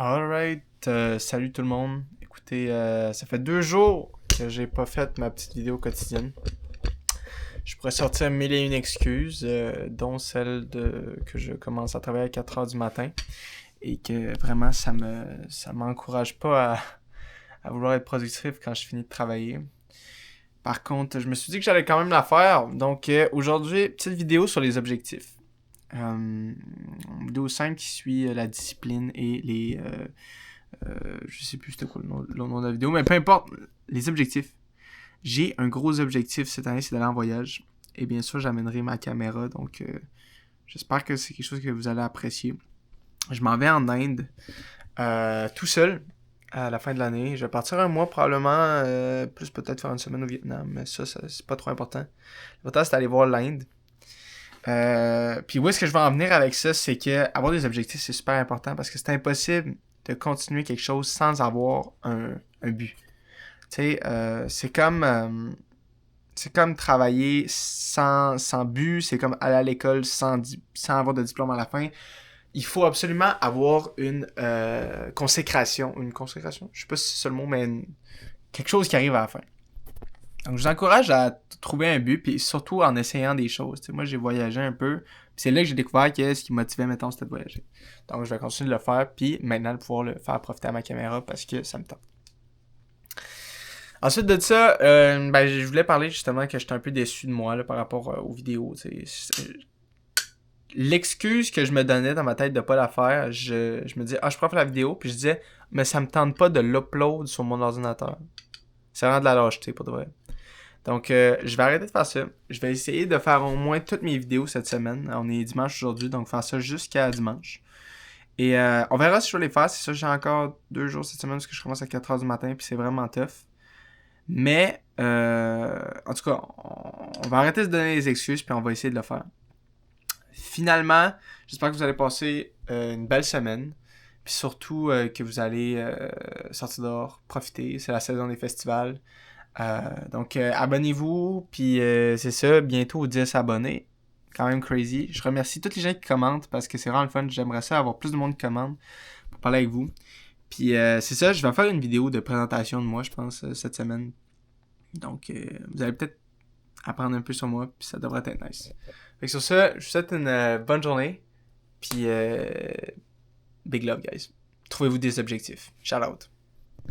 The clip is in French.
Alright, salut tout le monde. Écoutez, ça fait 2 jours que j'ai pas fait ma petite vidéo quotidienne. Je pourrais sortir mille et une excuses, dont celle de que je commence à travailler à 4 heures du matin et que vraiment ça m'encourage pas à vouloir être productif quand je finis de travailler. Par contre, je me suis dit que j'allais quand même la faire. Donc aujourd'hui, petite vidéo sur les objectifs. Vidéo 5 qui suit la discipline et je sais plus c'était quoi le nom de la vidéo, mais peu importe, les objectifs. J'ai un gros objectif cette année, c'est d'aller en voyage. Et bien sûr, j'amènerai ma caméra, donc j'espère que c'est quelque chose que vous allez apprécier. Je m'en vais en Inde, tout seul, à la fin de l'année. Je vais partir un mois probablement, plus peut-être faire une semaine au Vietnam, mais ça c'est pas trop important. L'important, c'est d'aller voir l'Inde. Puis où est-ce que je vais en venir avec ça, c'est que avoir des objectifs, c'est super important parce que c'est impossible de continuer quelque chose sans avoir un but. Tu sais, c'est comme travailler sans but, c'est comme aller à l'école sans avoir de diplôme à la fin. Il faut absolument avoir une consécration. Une consécration? Je sais pas si c'est ça le mot, mais quelque chose qui arrive à la fin. Donc, je vous encourage à trouver un but, puis surtout en essayant des choses. T'sais, moi, j'ai voyagé un peu, puis c'est là que j'ai découvert que ce qui motivait, mettons, c'était de voyager. Donc, je vais continuer de le faire, puis maintenant, de pouvoir le faire profiter à ma caméra parce que ça me tente. Ensuite de ça, je voulais parler justement que j'étais un peu déçu de moi là, par rapport aux vidéos. L'excuse que je me donnais dans ma tête de pas la faire, je me disais, je pourrais faire la vidéo, puis je disais, mais ça me tente pas de l'upload sur mon ordinateur. C'est vraiment de la lâcheté, pour de vrai. Donc, je vais arrêter de faire ça. Je vais essayer de faire au moins toutes mes vidéos cette semaine. On est dimanche aujourd'hui, donc faire ça jusqu'à dimanche. Et on verra si je vais les faire. C'est ça, j'ai encore 2 jours cette semaine parce que je commence à 4 heures du matin, puis c'est vraiment tough. Mais, en tout cas, on va arrêter de se donner des excuses, puis on va essayer de le faire. Finalement, j'espère que vous allez passer une belle semaine. Puis surtout que vous allez sortir dehors, profiter. C'est la saison des festivals. Donc, abonnez-vous, puis c'est ça, bientôt 10 abonnés. Quand même crazy. Je remercie toutes les gens qui commentent parce que c'est vraiment le fun. J'aimerais ça avoir plus de monde qui commente pour parler avec vous. Puis c'est ça, je vais faire une vidéo de présentation de moi, je pense, cette semaine. Donc, vous allez peut-être apprendre un peu sur moi, puis ça devrait être nice. Fait que sur ça, je vous souhaite une bonne journée, puis big love, guys. Trouvez-vous des objectifs. Shout out.